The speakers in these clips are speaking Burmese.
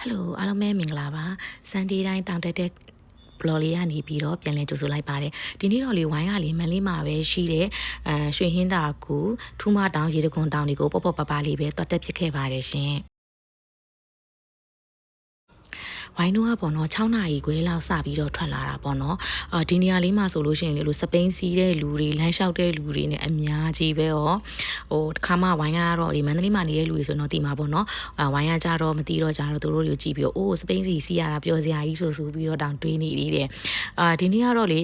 Hello အားလုံးပဲမင်္ဂလာပါ Sunday တိုင်းတောင်တက်တဲ့ blog လေးကနေပြီးတော့ပြန်လည်ကြိုဆိုလိုက်ပါတယ်ဒီနေ့တော့လေဝိုင်းကလေမန်လေးမှာပဲရှိတဲ့ရွှေဟင်းတာကူထူးမတောင်ရေတခွန်တောင်တွေကိုပေါ့ပေါ့ပပလေးပဲတွတ်တက်ဖြစ်ခဲ့ပါတယ်ရှင်ဝိုင်းတို့ကပေါ့နော်6နာရီခွဲလောက်စပြီးတော့ထွက်လာတာပေါ့နော်ဒီနေရာလေးမှာဆိုလို့ရှိရင်လေလို့စပိန်စီးတဲ့လူတွေလမ်းလျှောက်တဲ့လူတွေနဲ့အများကြီးပဲရောတခါမှဝိုင်းကတော့ဒီမန္တလေးမှာနေတဲ့လူတွေဆိုတော့တီမှာပေါ့နော်ဝိုင်းကကြတော့မတီတော့ကြတော့သူတို့တွေကိုကြည့်ပြီးတော့စပိန်စီးရတာပျော်စရာကြီးဆိုပြီးတော့တောင်တွေးနေသေးတယ်ဒီနေ့ကတော့လေ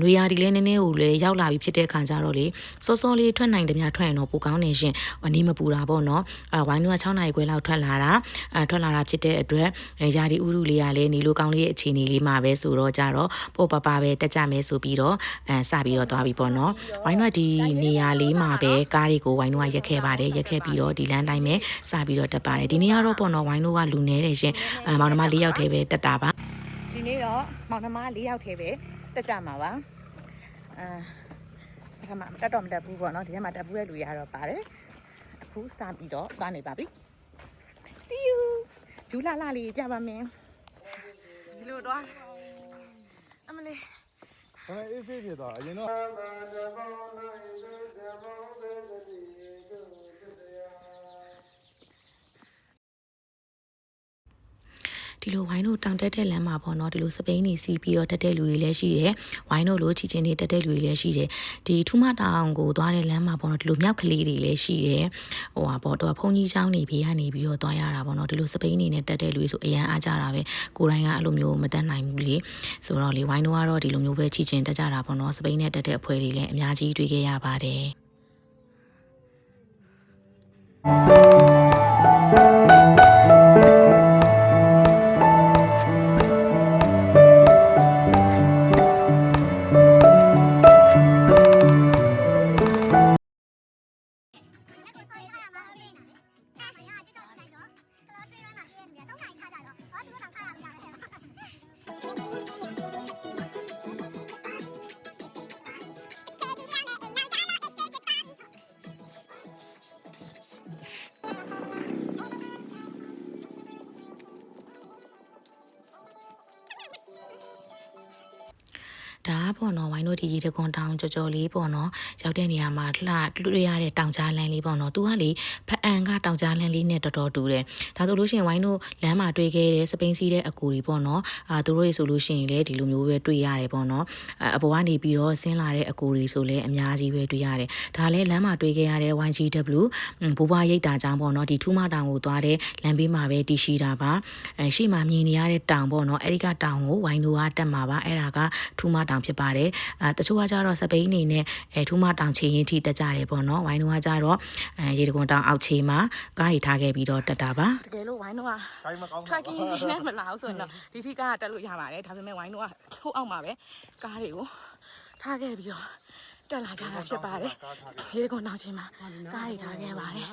နွေရာဒီလေးနည်းနည်းကိုလေရောက်လာပြီးဖြစ်တဲ့ခါကျတော့လေစောစောလေးထွက်နိုင်တယ်များထွက်ရင်တော့ပိုကောင်းနေရှင်နေမပူတာပေါ့နော်ဝိုင်းတို့က6နာရီခွဲလောက်ထွက်လာတာဖြစ်တဲ့အတွက်ယာဒီဥရုလေးကလည်းနေလိုကောင်းလေးရဲ့အခြေအနေလေးမှာပဲဆိုတော့ကြတော့ပေါ့ပပပဲတက်ကြမယ်ဆိုပြီးတော့စပြီးတော့သွားပြီပေါ့နော်ဝိုင်းတို့ကဒီနေရာလေးမှာပဲကားတွေကိုဝိုင်းတို့ကရက်ခဲ့ပါတယ်ရက်ခဲ့ပြီးတော့ဒီလမ်းတိုင်းပဲစပြီးတော့တက်ပါတယ်ဒီနေ့ကတော့ပေါ့နော်ဝိုင်းတို့ကလူနေတယ်ရှင်မောင်နှမ4ယောက်တည်းပဲတက်တာပါဒီနေ့တော့မောင်နှမ4ယောက်တည်းပဲတက်ကြမှာပါပထမတက်တော့မတက်ဘူးပေါ့နော်ဒီထဲမှာတက်ဘူးတဲ့လူရတော့ပါတယ်အခုစပြီးတော့သွားနေပါပြီ See you ဒူလာလာလေးပြပါမယ်ဒီလိုတော့အမလေးအေးဆေးပြတော့အရင်တော့ဒီလိုဝိုင်းတို့တောင်တက်တဲ့လမ်းမှာပေါ့နော်ဒီလိုစပိန်နေစီးပြီးတော့တက်တဲ့လူတွေလည်းရှိတယ်ဝိုင်းတို့လိုချီချင်းတွေတက်တဲ့လူတွေလည်းရှိတယ်ဒီထူးမတောင်ကိုသွားတဲ့လမ်းမှာပေါ့နော်ဒီလိုမြောက်ကလေးတွေလည်းရှိတယ်ပေါ့တော့ဘုံကြီးเจ้าနေဘေးကနေပြီးတော့သွားရတာပေါ့နော်ဒီလိုစပိန်နေနဲ့တက်တဲ့လူတွေဆိုအရန်အားကြတာပဲကိုယ်တိုင်းကအဲ့လိုမျိုးမတက်နိုင်ဘူးလေဆိုတော့လေဝိုင်းတို့ကတော့ဒီလိုမျိုးပဲချီချင်းတက်ကြတာပေါ့နော်စပိန်နဲ့တက်တဲ့အဖွဲ့တွေလည်းအများကြီးတွေ့ခဲ့ရပါတယ်ဒါပေါ့နော်ဝိုင်းတို့ဒီရေတခွန်တောင်ကြော်လေးပေါ့နော်ရောက်တဲ့နေရာမှာတွေ့ရတဲ့တောင်ကြားလမ်းလေးပေါ့နော်သူကလေဖအန်ကတောင်ကြားလမ်းလေးနဲ့တော်တော်တူတယ်ဒါဆိုလို့ရှိရင်ဝိုင်းတို့လမ်းမှာတွေ့ခဲ့တဲ့စပိန်စီးတဲ့အကူတွေပေါ့နော်သူတို့တွေဆိုလို့ရှိရင်လည်းဒီလိုမျိုးပဲတွေ့ရတယ်ပေါ့နော်အပေါ်ကနေပြီးတော့ဆင်းလာတဲ့အကူတွေဆိုလည်းအများကြီးပဲတွေ့ရတယ်ဒါလည်းလမ်းမှာတွေ့ခဲ့ရတဲ့ YGW ဘိုးဘွားရိတ်တာကြောင့်ပေါ့နော်ဒီထူးမတောင်ကိုသွားတဲ့လမ်းဘေးမှာပဲတည်ရှိတာပါရှေ့မှာမြင်နေရတဲ့တောင်ပေါ့နော်အဲဒီကတောင်ကိုဝိုင်းတို့ကတက်မှာပါအဲ့ဒါကထူးမတောင်ဖြစ်ပါတယ်တချို့ကကြတော့စပိန်နေနဲ့ထူးမတောင်ချေရင်ထိတက်ကြတယ်ပေါ့နော်ဝိုင်းတို့ကကြတော့ရေတခွန်တောင်အောက်ချေမှာကားတွေထားခဲ့ပြီးတော့တက်တာပါတကယ်လို့ဝိုင်းတို့က tracking နဲ့မလာဘူးဆိုရင်တော့ဒီထိကားတက်လို့ရပါတယ်ဒါပေမဲ့ဝိုင်းတို့ကဟိုအောက်မှာပဲကားတွေကိုထားခဲ့ပြီးတော့တက်လာကြတာဖြစ်ပါတယ်ရေတခွန်တောင်ချေမှာကားတွေထားခဲ့ပါတယ်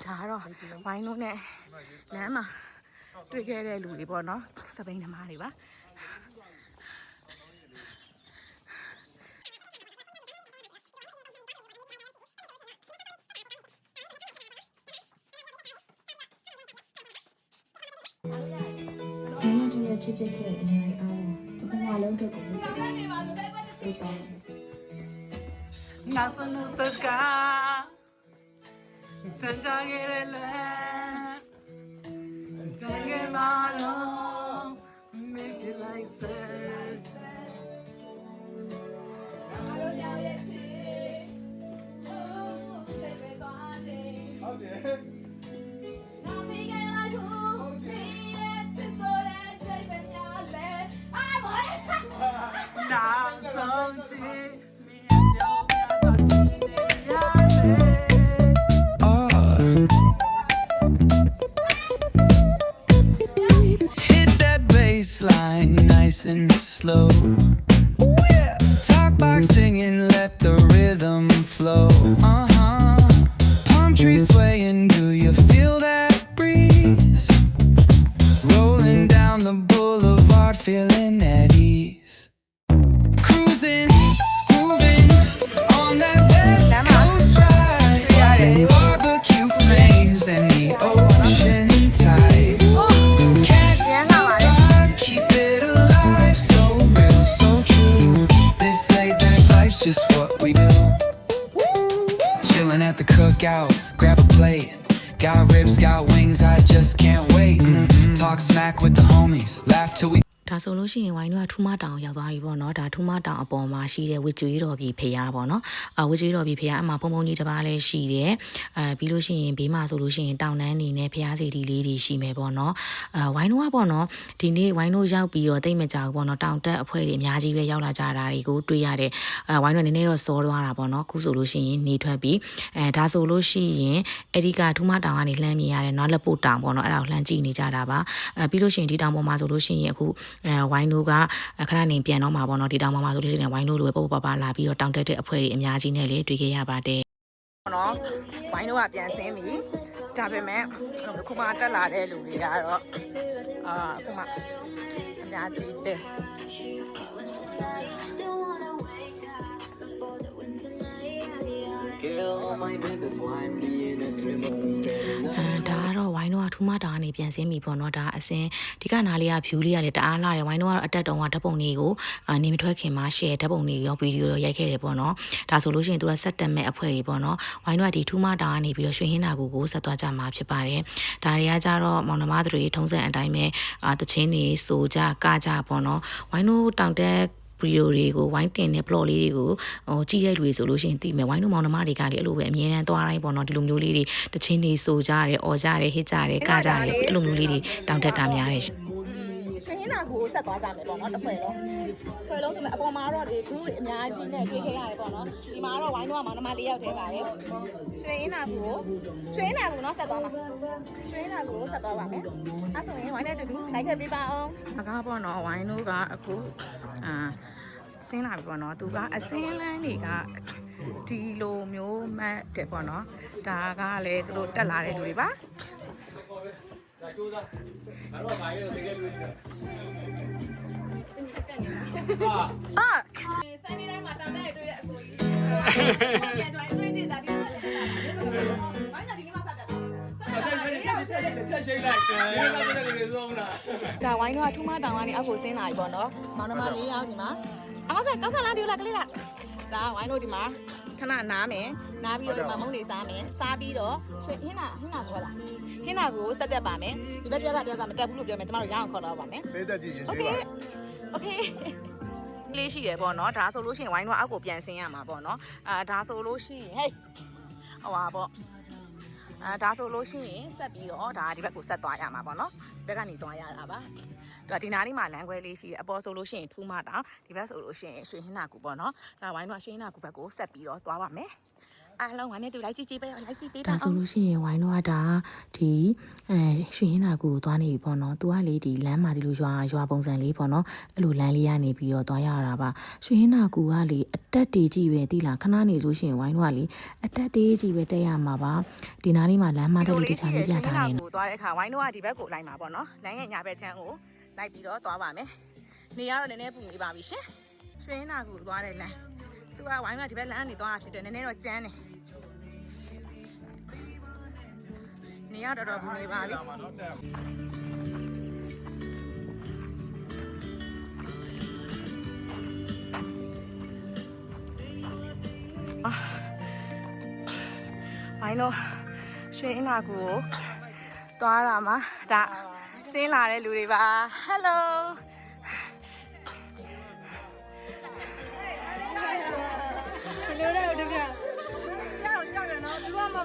ဒါကတော့ဝိုင်းတို့နဲ့လမ်းမှာတွေ့ခဲ့တဲ့လူတွေပေါ့နော်စပိန်သမားတွေပါဖြစ်ဖြစ်တဲ့အရာအားဒီဘဝလုံးအတွက်ကိုပြောနေပါလို့တိုက်ပွဲတစ်ချိန်ပေါ့နာစနုစကာစံကြခဲ့တဲ့လမ်းတကယ်မှာတော့ make it like sense ဟုတ်တယ်Hit that baseline nice and slow. Talk box singing, let the rhythm flow. Palm trees swaying, do you feel that breeze? Rolling down the boulevard, feeling at ease. Cruising, moving on that West Coast ride. Barbecue flames and the ocean tide. laugh till we ဒါဆိုလို့ရှိရင်ဝိုင်းတို့ကထူးမတောင်ရောက်သွားပြီပေါ့နော်ဒါထူးမတောင်အပေါ်မှာရှိတဲ့ဝစ်ကျွေးတော်ပြည်ဖရားပေါ့နော်ဝစ်ကျွေးတော်ပြည်ဖရားအမှဘုံဘုံကြီးတစ်ပါးလည်းရှိတယ်ပြီးလို့ရှိရင်ဘေးမှာဆိုလို့ရှိရင်တောင်တန်းနေနဲ့ဖရားစီတီလေးတွေရှိမယ်ပေါ့နော်ဝိုင်းတို့ကပေါ့နော်ဒီနေ့ဝိုင်းတို့ရောက်ပြီးတော့တိတ်မကြောက်ပေါ့နော်တောင်တက်အဖွဲ့တွေအများကြီးပဲရောက်လာကြတာတွေကိုတွေ့ရတယ်ဝိုင်းတို့နည်းနည်းတော့စောသွားတာပေါ့နော်ခုဆိုလို့ရှိရင်နေထွက်ပြီးဒါဆိုလို့ရှိရင်အဲ့ဒီကထူးမတောင်ကနေလှမ်းမြင်ရတယ်နော်လက်ပုတ်တောင်ပေါ့နော်အဲ့ဒါကိုလှမ်းကြည့်နေကြတာပါပြီးလို့ရှိရင်ဒီတောင်ပေါ်မှာဆိုလို့ရှိရင်အခုဝိုင်းတို့ကခဏနေပြန်တော့မှာပေါ့နော်ဒီတောင်မှာဆိုလို့ရှိရင်ဝိုင်းတို့လိုပဲပေါ့ပါလာပြီးတော့တောင်တက်တဲ့အဖွဲ့တွေအများကြီးနဲ့လေတွေ့ခဲ့ရပါတယ်နော်ဝိုင်းတို့ကပြန်ဆင်းပြီဒါပေမဲ့ခုမှတက်လာတဲ့လူတွေကတော့ခုမှအများကြီးတဲ့ဒါကတော့ဝိုင်းတော့ထူးမတောင်ကနေပြန်ဆင်းပြီပေါ့နော်ဒါအစင်ဒီကနားလေးက view လေးကလည်းတအားလာတယ်ဝိုင်းတော့အတက်တုံးကဓာတ်ပုံလေးကိုနေမထွက်ခင်မှာ share ဓာတ်ပုံလေးရောဗီဒီယိုရောရိုက်ခဲ့တယ်ပေါ့နော်ဒါဆိုလို့ရှိရင်သူကဆက်တက်မဲ့အဖွဲ့တွေပေါ့နော်ဝိုင်းတော့ဒီထူးမတောင်ကနေပြီးတော့ရွှေဟင်းနာကိုဆက်သွားကြမှာဖြစ်ပါတယ်ဒါတွေကကြတော့မောင်နှမတွေထုံးစံအတိုင်းပဲတချင်းတွေစိုးကြကကြပေါ့နော်ဝိုင်းတို့တောင်တက်ဗီဒီယိုတွေကိုဝိုင်းတင်တဲ့ blog လေးတွေကိုကြည့်ရလူတွေဆိုလို့ရှိရင်သိမယ်ဝိုင်းတို့မောင်နှမတွေကလေအဲ့လိုပဲအမြဲတမ်းသွားတိုင်းပေါ့နော်ဒီလိုမျိုးလေးတွေတချင်းတွေစိုးကြတယ်အော်ကြတယ်ဟစ်ကြတယ်ကကြတယ်အဲ့လိုမျိုးလေးတွေတောင်တက်တာများတယ်ရွှေဟင်းနာကိုဆက်သွားကြမယ်ပေါ့နော်တစ်ဖွဲ့လုံးဆိုမဲ့အပေါ်မှာတော့ဒီ group တွေအများကြီးနဲ့တွေ့ခဲ့ရတယ်ပေါ့နော်ဒီမှာတော့ဝိုင်းတော့မောင်နှမ၄ယောက်တည်းပါတယ်ရွှေဟင်းနာကိုနော်ဆက်သွားမှာရွှေဟင်းနာကိုဆက်သွားပါမယ်အဲ့ဆိုရင်ဝိုင်းနဲ့တူတူလိုက်ခဲ့ပေးပါအောင်အကားပေါ့နော်ဝိုင်းတို့ကအခုဆင်းလာပြီပေါ့နော်သူကအစင်းလန်းတွေကဒီလိုမျိုးမှတ်တယ်ပေါ့နော်ဒါကလည်းသူတို့တက်လာတဲ့လူတွေပါဆိုင်နေတိုင်းမှာတောင်တက်တွေ့တဲ့အကိုကြီးပြန်ကြွိုင်းတွေ့နေတာဒီမှာတက်လာတယ်ဘယ်လိုလဲဘာသာဒီမှာစတာဖြတ်ချိတ်လိုက်တယ်ဒါဝိုင်းတော့ထူးမတောင်ကနေအောက်ကိုဆင်းလာပြီပေါ့နော်မောင်နှမ၄ယောက်ဒီမှာအောက်ဆက်ကောက်ဆက်လာဒီလာကလေးလာဒါဝိုင်းတို့ဒီမှာခဏနားမယ်နားပြီးတော့ဒီမှာမုံနေစားမယ်စားပြီးတော့ရွှေဟင်းနာပြောလားဟင်းနာကိုဆက်တက်ပါမယ်ဒီဘက်တယောက်ကမတက်ဘူးလို့ပြောမယ်ကျမတို့ရအောင်ခေါ်တော့ပါမယ်ပေးသက်ကြည့်ချင်း โอเคလေးရှိရပေါ့နော်ဒါဆိုလို့ရှိရင်ဝိုင်းတော့အောက်ကိုပြန်ဆင်းရမှာပေါ့နော်ဒါဆိုလို့ရှိရင်ဟေးဟိုပါပေါ့ဒါဆိုလို့ရှိရင်ဆက်ပြီးတော့ဒါဒီဘက်ကိုဆက်သွားရမှာပေါ့နော်ဒီဘက်ကနေသွားရတာပါဒီနားလေးမှာလမ်းခွဲလေးရှိတယ်အပေါ်ဆိုလို့ရှိရင်ထူးမတောင်ဒီဘက်ဆိုလို့ရှိရင်ရွှေဟင်းနာကူပေါ့နော်ဒါဝိုင်းတော့ရွှေဟင်းနာကူဘက်ကိုဆက်ပြီးတော့သွားပါမယ်အားလုံးဝိုင်းနဲ့တူလိုက်ကြည့်ပေးပါလိုက်ကြည့်ပေးပါအောင်ဒါဆိုလို့ရှိရင်ဝိုင်းတော့ဒါဒီရွှေဟင်းနာကူကိုသွားနေပြီပေါ့နော်သူကလေဒီလမ်းမှာဒီလိုရွာပုံစံလေးပေါ့နော်အဲ့လိုလမ်းလေးကနေပြီးတော့သွားရတာပါရွှေဟင်းနာကူကလေအတက်တေးကြီးပဲတိလားခဏနေလို့ရှိရင်ဝိုင်းတော့လေအတက်တေးကြီးပဲတက်ရမှာပါဒီနားလေးမှာလမ်းမတက်လို့တခြားလေးပြထားနေနော်သွားတဲ့အခါဝိုင်းတော့ဒီဘက်ကိုလိုက်မှာပေါ့နော်လမ်းရဲ့ညာဘက်ချမ်းကိုလိုက်ပြီးတော့သွားပါမယ်နေရတော့နည်းနည်းပူနေပါပြီရှင်ရွှေဟင်းနာကူသွားတဲ့လမ်းသူကဝိုင်းတော့ဒီဘက်လမ်းကနေသွားတာဖြစ်တယ်နည်းနည်းတော့ကျန်းတယ်နေရတော့ဘူးနေပါပြီဝိုင်းတော့ရွှေအင်းနာကူကိုသွားတာမှာဒါဆင်းလာတဲ့လူတွေပါဟယ်လို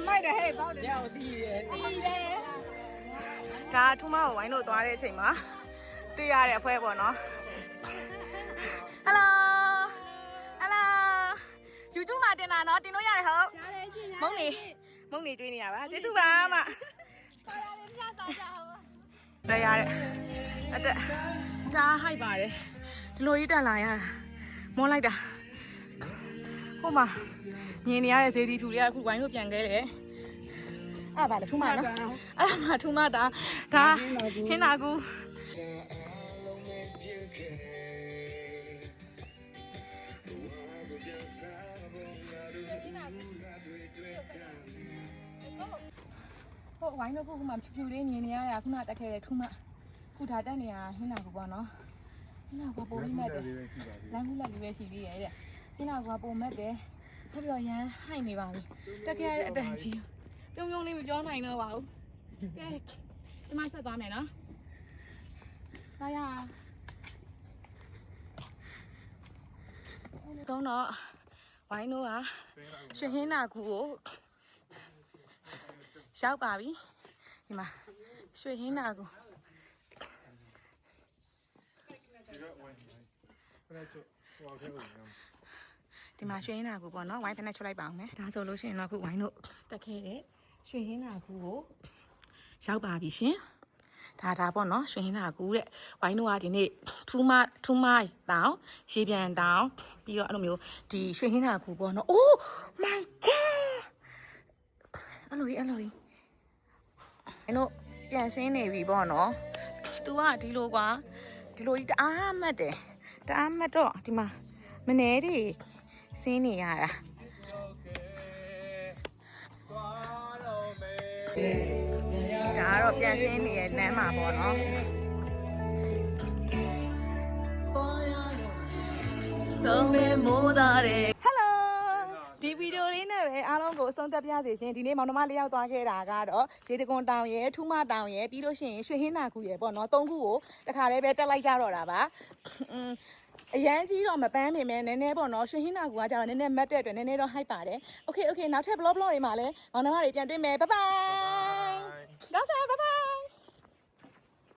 မိုက်တယ်ဟဲ့ပေါက်တယ်။ရောက်တီးတယ်။တီးတယ်။ဒါထူးမကိုဝိုင်းလို့သွားတဲ့အချိန်မှာတွေ့ရတဲ့အဖွဲ့ပေါ့နော်။ Hello Hello YouTube မှာတင်တာနော်တင်လို့ရတယ်ဟုတ်။ရတယ်ရှင်။မုံနေကျွေးနေရပါကျေးဇူးပါမ။ခေါ်ရတယ်ပြသွားကြအောင်။တက်ရတယ်။အတက်ဒါဟိုက်ပါတယ်။ဒီလိုကြီးတက်လာရတာမောလိုက်တာ။ဟုတ်မှာမြင်နေရတဲ့ဈေးဒီဖြူလေးကအခုဝိုင်းလို့ပြန်ခဲ့တယ်အဲ့ဒါလေထူးမနော်အဲ့ဒါမှထူးမဒါဟင်းနာကူဟိုဝိုင်းလို့ခုမှဖြူလေးမြင်နေရတာခုနတက်ခဲ့တယ်ထူးမခုဒါတက်နေရဟင်းနာကူပေါ့နော်ဟင်းနာကူပိုပြီးမဲ့တယ်လမ်းကူလက်လေးပဲရှိသေးရဲ့တဲ့ဟင်းနာကူကပိုမဲ့တယ်ထပ်ပြီးတော့ရမ်းဟိုက်နေပါပြီတက်ခဲ့ရတဲ့အတန်ကြီးပြုံးလေးမပြောနိုင်တော့ပါဘူးကဲကျမဆက်သွားမယ်နော် လာရအောင်ဆုံးတော့ဝိုင်းတို့ကရွှေဟင်းနာကူကိုရောက်ပါပြီဒီမှာရွှေဟင်းနာကူ ဒီမှာရွှေဟင်းနာကူပေါ့နော်ဝိုင်းဖက်နဲ့ချုပ်လိုက်ပါအောင်မယ်ဒါဆိုလို့ရှိရင်တော့အခုဝိုင်းတို့တက်ခဲ့တဲ့ရွှေဟင်းနာကူကိုရောက်ပါပြီရှင်ဒါပေါ့နော်ရွှေဟင်းနာကူတဲ့ဝိုင်းတို့ကဒီနေ့ထူးမတောင်ရေပြန်တောင်ပြီးတော့အဲ့လိုမျိုးဒီရွှေဟင်းနာကူပေါ့နော် Oh my god အဲ့လိုကြီးအဲ့တို့ပြန်ဆင်းနေပြီပေါ့နော် तू ကဒီလိုကွာဒီလိုကြီးတအားမှတ်တယ်တအားမှတ်တော့ဒီမှာမနေတွေဆင်းနေရတာဒါကတော့ပြန်ဆင်းနေရဲ့လမ်းမှာပေါ့နော်ဆုံးမမိုးသားတယ် Hello ဒီဗီဒီယိုလေးနဲ့ပဲအားလုံးကိုအဆုံးသတ်ပြစေရှင်ဒီနေ့မောင်နှမလေးယောက်သွားခဲ့တာကတော့ရေတကွန်တောင်ရဲ့ထူးမတောင်ရဲ့ပြီးလို့ရှိရင်ရွှေဟင်းနာကူရဲ့ပေါ့နော်၃ခုကိုတခါတည်းပဲတက်လိုက်ကြတော့တာပါအရန်ကြီးတော့မပန်းပေမဲ့နည်းနည်းပေါ့နော်ရွှေဟင်းနာကူကကြတော့နည်းနည်းမတ်တဲ့အတွက်နည်းနည်းတော့ hype ပါတယ် Okay နောက်ထပ် vlog တွေမှာလည်းမောင်နှမတွေပြန်တွေ့မယ် bye bye ကောင်းစား